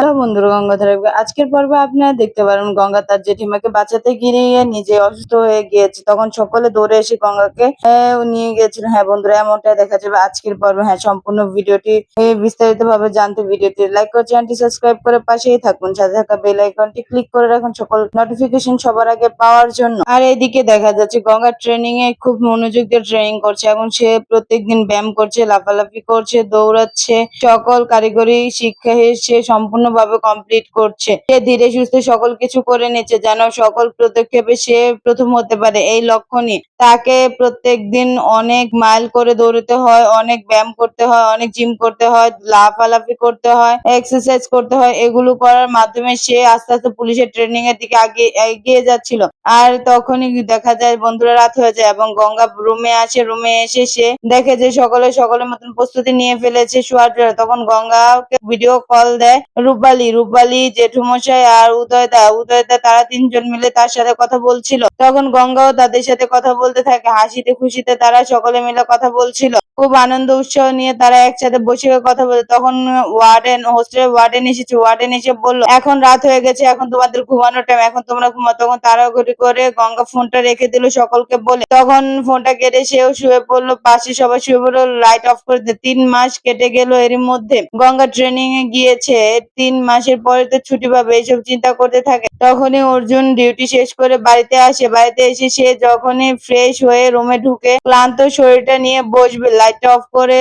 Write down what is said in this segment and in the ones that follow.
Hello বন্ধুরা, গঙ্গাধার আজকের পর্বে আপনারা দেখতে পারেন গঙ্গা তার জেঠিমাকে বাঁচাতে গিয়ে নিজে অসুস্থ হয়ে গিয়েছে। তখন সকলে দৌড়ে এসে গঙ্গাকে নিয়ে গিয়েছিল। হ্যাঁ বন্ধুরা, এমনটাই দেখা যাবে আজকের পর্বে। হ্যাঁ, সম্পূর্ণ ভিডিওটি বিস্তারিত ভাবে জানতে ভিডিওটি লাইক করে চ্যানেলটি সাবস্ক্রাইব করে পাশেই থাকুন। সাথে থাকা বেল আইকনটি ক্লিক করে রাখুন সকল নোটিফিকেশন সবার আগে পাওয়ার জন্য। আর এইদিকে দেখা যাচ্ছে গঙ্গা ট্রেনিং এ খুব মনোযোগ দিয়ে ট্রেনিং করছে। এখন সে প্রত্যেকদিন ব্যায়াম করছে, লাফালাফি করছে, দৌড়াচ্ছে, সকল কারিগরি শিক্ষা সে সম্পূর্ণভাবে কমপ্লিট করছে। সে ধীরে সুস্থে সকল কিছু করে নিচ্ছে যেন সকল পদক্ষেপে সে প্রথম হতে পারে, এই লক্ষ্য নিয়ে তাকে প্রত্যেকদিন অনেক মাইল করে দৌড়াতে হয়, অনেক ব্যায়াম করতে হয়, অনেক জিম করতে হয়, লাফালাফি করতে হয়, এক্সারসাইজ করতে হয়। এগুলো করার মাধ্যমে সে আস্তে আস্তে পুলিশের ট্রেনিং এর দিকে এগিয়ে যাচ্ছিল। আর তখনই দেখা যায় বন্ধুরা রাত হয়ে যায় এবং গঙ্গা রুমে আসে। রুমে এসে সে দেখে যে সকলের মতন প্রস্তুতি নিয়ে ফেলেছে শোয়ার জন্য। তখন গঙ্গাকে ভিডিও কল দেয় রূপালী, জেঠুমশাই আর উদয়দা তারা তিনজন মিলে তার সাথে কথা বলছিল। তখন গঙ্গাও তাদের সাথে কথা বলতে থাকে। হাসিতে খুশিতে তারা সকলে মিলে কথা বলছিল। খুব আনন্দ উৎসাহ নিয়ে তারা একসাথে বসে কথা বলে। তখন হোস্টেলের ওয়ার্ডেন এসেছে। ওয়ার্ডেন এসে বলল, এখন রাত হয়ে গেছে, এখন তোমাদের ঘুমানোর টাইম, এখন তোমরা ঘুমাও। তখন তাড়াহুড়ি করে গঙ্গা ফোনটা রেখে দিল সকলকে বলে। তখন ফোনটা কেটে সেও শুয়ে পড়লো, পাশে সবাই শুয়ে পড়লো, লাইট অফ করে দিল। 3 মাস কেটে গেল। এরই মধ্যে গঙ্গা ট্রেনিং এ গিয়েছে, 3 মাসের পরে তো ছুটি পাবে, এইসব চিন্তা করতে থাকে। তখনই অর্জুন ডিউটি শেষ করে বাড়িতে আসে। বাড়িতে এসে সে যখনই ফ্রেশ হয়ে রুমে ঢুকে ক্লান্ত শরীরটা নিয়ে বসবে, লাইট অফ করে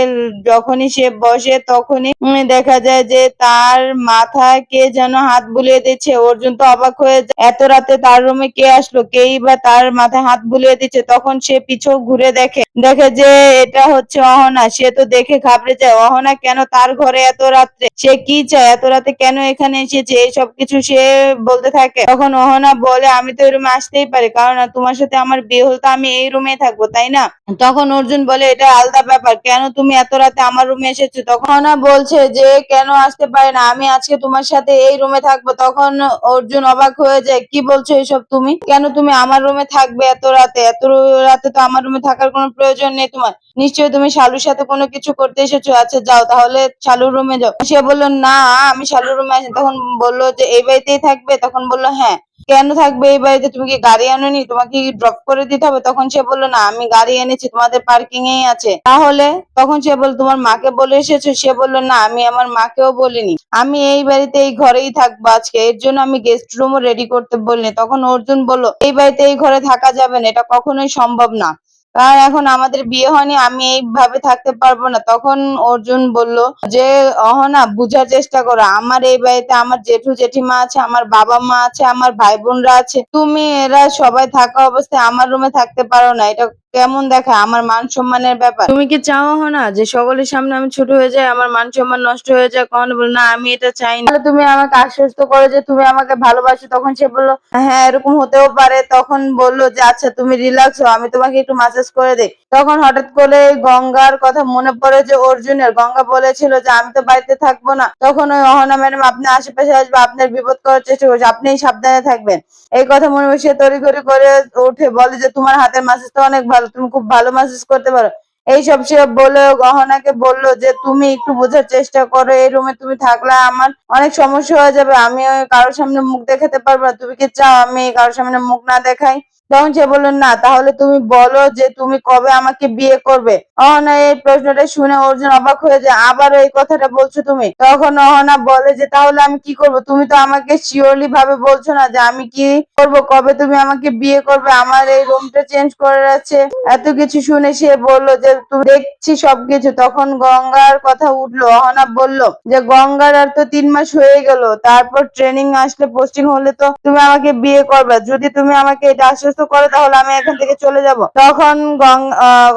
যখনই সে বসে তখনই দেখা যায় যে তার মাথায় কে যেন হাত বুলিয়ে দিচ্ছে। অর্জুন তো অবাক হয়ে যায়, এত রাতে তার রুমে কে আসলো, কেই বা তার মাথায় হাত বুলিয়ে দিচ্ছে। তখন সে পিছু ঘুরে দেখে যে এটা হচ্ছে অহনা। সে তো দেখে ঘাবড়ে যায়। অহনা কেন তার ঘরে এত রাত্রে, সে কি চায়, এত রাতে কেন এখানে এসেছে, এই সব কিছু সে বলতে থাকে। তখন অহনা বলে, আমি তো এই রুমে আসতেই পারি, কারণ তোমার সাথে আমার বিয়ে হল তো আমি এই রুমে থাকবো, তাই না? তখন অর্জুন বলে, এটা আলাদা ব্যাপার, কেন তুমি এত রাতে আমার রুমে এসেছো? তখন অহনা বলছে যে কেন আসতে পারে না, আমি আজকে তোমার সাথে এই রুমে থাকবো। তখন অর্জুন অবাক হয়ে যায়, কি বলছো এসব তুমি? কেন তুমি আমার রুমে থাকবে এত রাতে? এত রাতে তো আমার রুমে থাকার কোনো প্রয়োজন নেই তোমার। নিশ্চয়ই তুমি শালুর সাথে কোনো কিছু করতে এসেছো। আচ্ছা যাও তাহলে শালুর রুমে যাও। সে বলল, না আমি শালুর রুমে আসি। তখন বললো যে এই বাড়িতেই থাকবে? তখন বললো, হ্যাঁ। কেন থাকবে এই বাড়িতে? তুমি কি গাড়ি আনোনি? তোমাকে কি ড্রপ করে দিতে হবে? তখন সে বললো, না আমি গাড়ি এনেছি, তোমাদের পার্কিং এই আছে। তাহলে? তখন সে বলল, তোমার মাকে বলে এসেছো? সে বললো, না আমি আমার মাকেও বলিনি, আমি এই বাড়িতে এই ঘরেই থাকবো আজকে, এর জন্য আমি গেস্ট রুমও রেডি করতে বলিনি। তখন অর্জুন বলল, এই বাড়িতে এই ঘরে থাকা যাবে না, এটা কখনোই সম্ভব না, কারণ এখন আমাদের বিয়ে হয়নি, আমি এইভাবে থাকতে পারবো না। তখন অর্জুন বলল যে, অহনা বুঝার চেষ্টা করো, আমার এই বাড়িতে আমার জেঠু জেঠিমা আছে, আমার বাবা মা আছে, আমার ভাই বোনরা আছে, তুমি এরা সবাই থাকা অবস্থায় আমার রুমে থাকতে পারো না, এটা কেমন দেখায়? আমার মান সম্মানের ব্যাপার। তুমি কি চাও না যে সকলের সামনে আমি ছোট হয়ে যাই, আমার মান সম্মান নষ্ট হয়ে যায়? কখন বল, না আমি এটা চাই না। তাহলে তুমি আমাকে আশ্বস্ত করো যে তুমি আমাকে ভালোবাসো। তখন সে বলল, হ্যাঁ এরকম হতেও পারে। তখন বলল যে আচ্ছা তুমি রিল্যাক্স হও, আমি তোমাকে একটু মাসাজ করে দেই। তখন হঠাৎ করে গঙ্গার কথা মনে পড়ে যে অর্জুনের। গঙ্গা বলেছিল যে আমি তো বাড়িতে থাকবো না। তখন ওই অহনা ম্যাডাম আপনার আশেপাশে আসবে, আপনার বিপদ করার চেষ্টা করছে, আপনি সাবধানে থাকবেন। এই কথা মনে সে তড়িঘড়ি করে উঠে বলে যে তোমার হাতের মাসাজ তো অনেক ভালো, তুমি খুব ভালো মাসাজ করতে পারো। এইসব সে বলে গহনাকে বললো যে তুমি একটু বোঝার চেষ্টা করো, এই রুমে তুমি থাকলে আমার অনেক সমস্যা হয়ে যাবে, আমি ওই কারোর সামনে মুখ দেখাতে পারবো না, তুমি কি চাও আমি কারোর সামনে মুখ না দেখাই? তখন সে বললো, না তাহলে তুমি বলো যে তুমি কবে আমাকে বিয়ে করবে। অহনা এই প্রশ্নটা শুনে অর্জুন অবাক হয়ে যায়, আবার এই কথাটা বলছো তুমি? তখন অহনা বলে যে তাহলে আমি কি করব? তুমি তো আমাকে শিওরলি ভাবে বলছো না যে আমি কি করব, কবে তুমি আমাকে বিয়ে করবে, আমার এই রুমটা চেঞ্জ করার আছে। এত কিছু শুনে সে বলল যে তুমি দেখছি সবকিছু। তখন গঙ্গার কথা উঠলো। অহনা বলল যে গঙ্গার আর তো 3 মাস হয়ে গেল, তারপর ট্রেনিং আসলে পোস্টিং হলে তো তুমি আমাকে বিয়ে করবে, যদি তুমি আমাকে এটা আশ্বস্ত করো তাহলে আমি এখান থেকে চলে যাব। তখন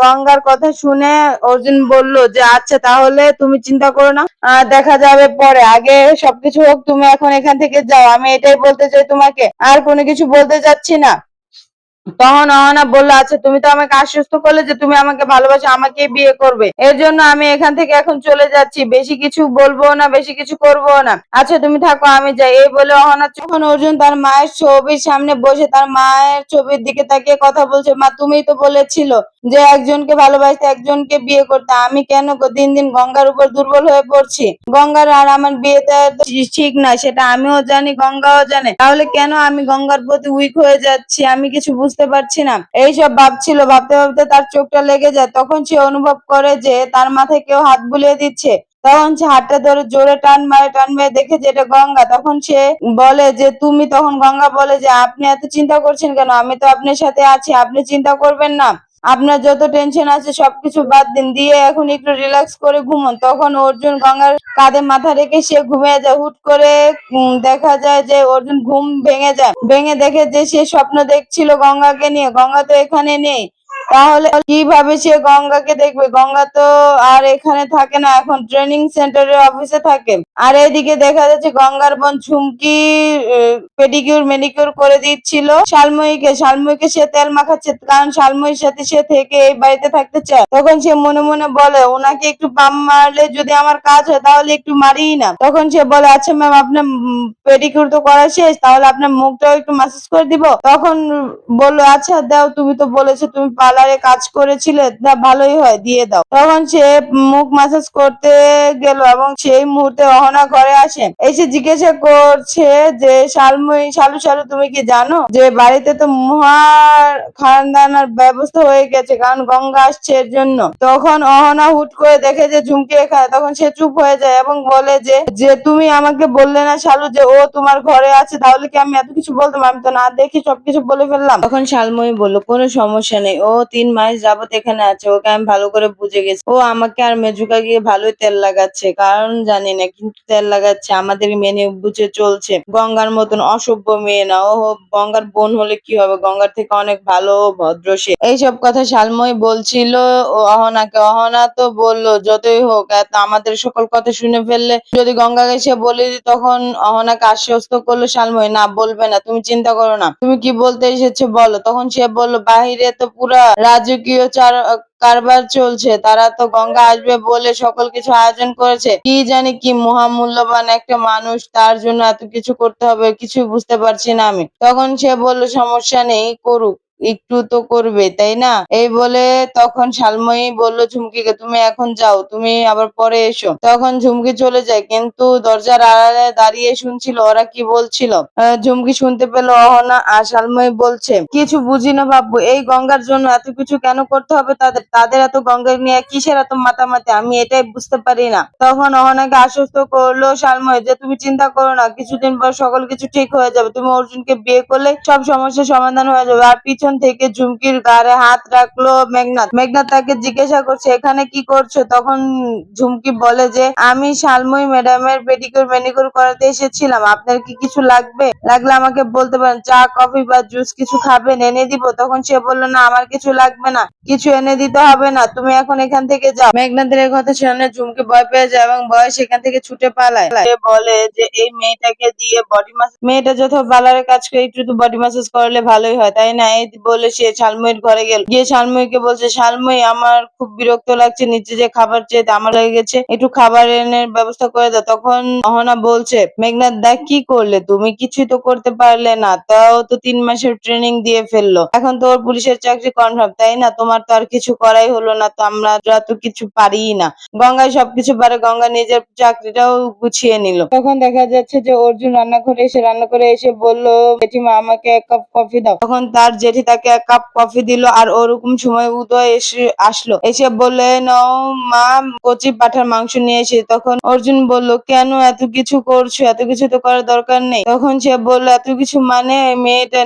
গঙ্গার কথা শুনে অর্জুন বলল যে আচ্ছা তাহলে তুমি চিন্তা করো না, দেখা যাবে পরে, আগে সবকিছু হোক, তুমি এখন এখান থেকে যাও, আমি এটাই বলতে চাই তোমাকে, আর কোনো কিছু বলতে চাচ্ছি না। তখন অহনা বলল, আচ্ছা তুমি তো আমাকে আশ্বস্ত করলে যে তুমি আমাকে ভালোবাসো, আমাকে বিয়ে করবে, এর জন্য আমি এখান থেকে এখন চলে যাচ্ছি, বেশি কিছু বলবো না, বেশি কিছু করবো না, আচ্ছা তুমি থাকো আমি যাই। এই বলে অহনা যখন অর্জুন তার মায়ের ছবির সামনে বসে তার মায়ের ছবির দিকে তাকিয়ে কথা বলছে, মা তুমিই তো বলেছিল যে একজনকে ভালোবাসতে একজনকে বিয়ে করতে, আমি কেন দিন দিন গঙ্গার উপর দুর্বল হয়ে পড়ছি, গঙ্গার আর আমার বিয়েটা তো ঠিক না, সেটা আমিও জানি গঙ্গাও জানে, তাহলে কেন আমি গঙ্গার প্রতি উইক হয়ে যাচ্ছি, আমি কিছু বুঝতে পারছি না। এইসব ভাবছিল, ভাবতে ভাবতে তার চোখটা লেগে যায়, তখন সে অনুভব করে যে তার মাথায় কেউ হাত বুলিয়ে দিচ্ছে, তখন সে হাতটা ধরে জোরে টান মারে, টান মেরে দেখে যে এটা গঙ্গা, তখন সে বলে যে তুমি, তখন গঙ্গা বলে যে আপনি এত চিন্তা করছেন কেন, আমি তো আপনার সাথে আছি, আপনি চিন্তা করবেন না, আপনার যত টেনশন আছে সবকিছু বাদ দিন, দিয়ে এখন একটু রিল্যাক্স করে ঘুমন। তখন অর্জুন গঙ্গার কাঁধে মাথা রেখে সে ঘুমিয়ে যায়। হুট করে দেখা যায় যে অর্জুন ঘুম ভেঙে যায়, ভেঙে দেখে যে সে স্বপ্ন দেখছিল গঙ্গাকে নিয়ে, গঙ্গা তো এখানে নেই, তাহলে কিভাবে সে গঙ্গাকে দেখবে, গঙ্গা তো আর এখানে থাকে না, এখন ট্রেনিং সেন্টারের অফিসে থাকে। আর এদিকে দেখা যাচ্ছে গঙ্গার বোন ঝুমকি পেডিকিউর মেনিকিউর করে দিচ্ছিল শালময়ীকে, শালময়ীকে সে তেল মাখাচ্ছে, কারণ শালময়ীর সাথে সে থেকে এই বাড়িতে থাকতে চায়। তখন সে মনে মনে বলে, ওনাকে একটু পাম মারলে যদি আমার কাজ হয় তাহলে একটু মারিই না। তখন সে বলে, আচ্ছা ম্যাম আপনার পেডিকিউর তো করা শেষ, তাহলে আপনার মুখটাও একটু ম্যাসাজ করে দিব। তখন বললো, আচ্ছা দাও, তুমি তো বলেছো তুমি পার্লারে কাজ করেছিলে, ভালোই হয়, দিয়ে দাও। তখন সে মুখ ম্যাসাজ করতে গেল এবং সেই মুহূর্তে অহনা ঘরে আসে, এসে জিজ্ঞাসা করছে যে শালময়ী, শালু শালু তুমি কি জানো যে বাড়িতে তো মহা খানদানার ব্যবস্থা হয়ে গেছে, কারণ গঙ্গা আসছে এর জন্য। তখন অহনা হুট করে দেখে যে ঝুমকি এখানে, তখন সে চুপ হয়ে যায় এবং বলে যে যে তুমি আমাকে বললে না শালু যে ও তোমার ঘরে আছে, তাহলে কি আমি এত কিছু বলতাম, আমি তো না দেখি সবকিছু বলে ফেললাম। তখন শালময়ী বলল, কোনো সমস্যা নেই, ও 3 মাস যাবত এখানে আছে, ওকে আমি ভালো করে বুঝে গেছি, ও আমাকে আর মেজুকা গিয়ে ভালোই তেল লাগাচ্ছে, কারণ জানি না কিন্তু তেল লাগাচ্ছে, আমাদের মেনে বুঝে চলছে, গঙ্গার মতন অসভ্য মেয়ে না, ও গঙ্গার বোন হলে কি হবে, গঙ্গার থেকে অনেক ভালো ও ভদ্র সে। এইসব কথা শালময়ী বলছিল ও অহনাকে, অহনা তো বললো যতই হোক এত আমাদের সকল কথা শুনে ফেললে যদি গঙ্গাকে সে বলে দিই, তখন অহনাকে আশ্বস্ত করলো শালময়ী, না বলবে না, তুমি চিন্তা করো না, তুমি কি বলতে এসেছো বলো। তখন সে বলল, বাহিরে তো পুরা রাজকীয় কারবার চলছে, তারা তো গঙ্গা আসবে বলে সকল কিছু আয়োজন করেছে, কি জানি কি মহামূল্যবান একটা মানুষ, তার জন্য এত কিছু করতে হবে, কিছু বুঝতে পারছি না আমি। তখন সে বলল, সমস্যা নেই, করুক, একটু তো করবে তাই না। এই বলে তখন শালময়ী বলল ঝুমকিকে, তুমি এখন যাও, তুমি আবার পরে এসো। তখন ঝুমকি চলে যায়, কিন্তু দরজার আড়ালে দাঁড়িয়ে শুনছিল ওরা কি বলছিল। ঝুমকি শুনতে পেল অহনা আর শালময়ী বলছে, কিছু বুঝি না বাবু, এই গঙ্গার জন্য এত কিছু কেন করতে হবে তাদের, তাদের এত গঙ্গা নিয়ে কিসের এত মাতামাতি, আমি এটাই বুঝতে পারি না। তখন অহনাকে আশ্বস্ত করলো শালময়ী যে তুমি চিন্তা করো না, কিছুদিন পর সকল কিছু ঠিক হয়ে যাবে, তুমি অর্জুনকে বিয়ে করলে সব সমস্যার সমাধান হয়ে যাবে। আর পিছন থেকে ঝুমকির গায়ে হাত রাখলো মেঘনাথ, মেঘনাথ তাকে জিজ্ঞাসা করছে, এখানে কি করছো। তখন ঝুমকি বলে যে আমি শালময়ী ম্যাডামের পেডিকিউর ম্যানিকিউর করাতে এসেছিলাম, আপনার কি কিছু লাগবে, লাগলে আমাকে বলতে পারেন, চা কফি বা জুস কিছু খাবেন, এনে দিব। তখন সে বললো, না আমার কিছু লাগবে না, কিছু এনে দিতে হবে না, তুমি এখন এখান থেকে যাও। মেঘনাথের এই কথা শুনে ঝুমকি ভয় পেয়ে যায় এবং ভয় সেখান থেকে ছুটে পালায়। সে বলে যে এই মেয়েটাকে দিয়ে বডি ম্যাসাজ, মেয়েটা যত পার্লারের কাজ করে একটু তো বডি ম্যাসাজ করলে ভালোই হয় তাই না। এই বলে সে শালময়ীর ঘরে গেল, গিয়ে শালময়ীকে বলছে, শালময়ী আমার খুব বিরক্ত লাগছে, নিচে যে খাবার চেয়ে আমার লেগে গেছে, একটু খাবার এনে ব্যবস্থা করে দাও। তখন অহনা বলছে, মেঘনাথ দেখ কি করলে তুমি, কিছুই তো করতে পারলে না, তাও তো 3 মাসের ট্রেনিং দিয়ে ফেললো, এখন তো ওর পুলিশের চাকরি কনফার্ম তাই না, তোমার তো আর কিছু করাই হলো না, তো আমরা তো কিছু পারিই না, গঙ্গায় সবকিছু পারে, গঙ্গা নিজের চাকরিটাও গুছিয়ে নিল। তখন দেখা যাচ্ছে যে অর্জুন রান্না করে এসে বলল, জেঠিমা আমাকে 1 কাপ কফি দাও। তখন তার জেঠি তাকে 1 কাপ কফি দিল, আর ওরকম সময় উদয় এসে আসলো, এসে বললে, নাও মা কচি পাঠার মাংস নিয়ে এসে। তখন অর্জুন বলল, কেন এত কিছু করছো, এত কিছু তো করার দরকার নেই। তখন সে বলল, এত কিছু মানে মেয়েটা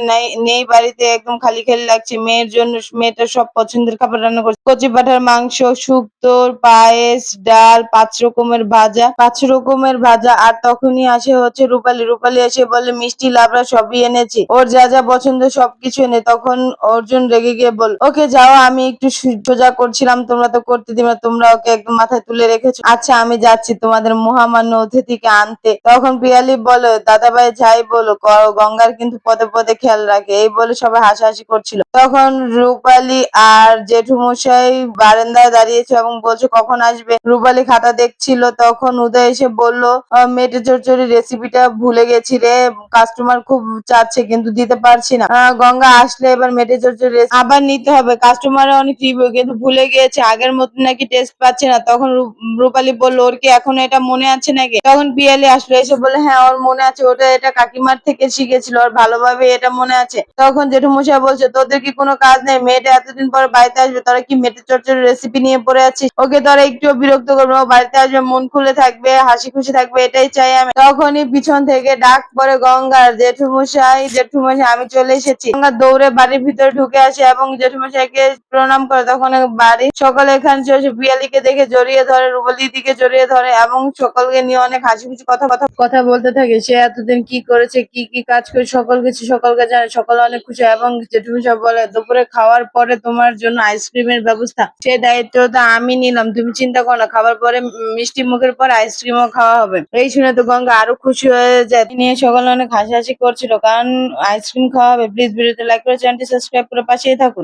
নেই বাড়িতে, একদম খালি খালি লাগছে, মেয়ের জন্য মেয়েটা সব পছন্দের খাবার রান্না করছে, কচি পাঠার মাংস, শুক্তো, পায়েস, ডাল, 5 রকমের ভাজা, 5 রকমের ভাজা। আর তখনই আসে হচ্ছে রূপালী, রূপালী এসে বলে, মিষ্টি লাবড়া সবই এনেছি, ওর যা যা পছন্দ সবকিছু এনে। তখন অর্জুন রেগে গিয়ে বল, ওকে যাও, আমি একটু সোজা করছিলাম, তোমরা তো করতে দিবে না, তোমরা ওকে একদম মাথায় তুলে রেখেছো, আচ্ছা আমি যাচ্ছি তোমাদের মহামান্য অতিথিকে আনতে। তখন পিয়ালি বলে, দাদাভাই যাই বলো, গঙ্গার কিন্তু পদে পদে খেয়াল রাখে। এই বলে সবাই হাসাহাসি করছিল। তখন রূপালী আর জেঠুমশাই বারান্দায় দাঁড়িয়েছে এবং বলছে কখন আসবে। রূপালী খাতা দেখছিল, তখন উদয় এসে বলল, মেটে চচ্চড়ি রেসিপিটা ভুলে গেছি রে, কাস্টমার খুব চাচ্ছে কিন্তু দিতে পারছি না। গঙ্গা আসলে এবার মেটে চচ্চড়ি আবার নিতে হবে, কাস্টমার অনেক রিভিউ কিন্তু ভুলে গিয়েছে, আগের মতো নাকি টেস্ট পাচ্ছে না। তখন রূপালী বলল, ওর কি এখনো এটা মনে আছে নাকি? তখন পিয়ালি আসলো, এসে বলে হ্যাঁ ওর মনে আছে, ওটা এটা কাকিমার থেকে শিখেছিল, ওর ভালোভাবে এটা মনে আছে। তখন জেঠুমশাই বলছে, তোদের কি কোনো কাজ নেই? মেয়েটা এতদিন পর বাড়িতে আসবে, তোরা কি মেটে চচ্চড়ি রেসিপি নিয়ে পড়ে আছিস? ওকে তোরা একটুও বিরক্ত করবে না, ও বাড়িতে আসবে মন খুলে থাকবে, হাসি খুশি থাকবে, এটাই চাই আমি। তখনই পিছন থেকে ডাক পড়ে গঙ্গার, জেঠুমশাই জেঠুমশাই আমি চলে এসেছি। গঙ্গা দৌড়ে বাড়ির ভিতরে ঢুকে আসে এবং জেঠুমশাইকে প্রণাম করে। তখন বাড়ি সকলে এখানে চলে পিয়ালিকে দেখে জড়িয়ে ধরে, রূপালীর দিকে জড়িয়ে ধরে এবং সকলকে নিয়ে অনেক হাসি খুশি কথা কথা কথা বলতে থাকে। সে এতদিন কি করেছে, কি কি কাজ করে সকল কিছু সকলকে জানে, সকলে অনেক খুশি। এবং জেঠুমশাই বলে, দুপুরে খাওয়ার পরে তোমার জন্য আইসক্রিমের ব্যবস্থা, সে দায়িত্বটা আমি নিলাম, তুমি চিন্তা করো না, খাবার পরে মিষ্টি মুখের পর আইসক্রিমও খাওয়া হবে। এই শুনে তো গঙ্গা আরো খুশি হয়ে যায়, নিয়ে সকলে অনেক হাসাহাসি করছিল কারণ আইসক্রিম খাওয়া হবে। প্লিজ ভিডিওতে লাইক করে চ্যানেলটি সাবস্ক্রাইব করে পাশেই থাকুন।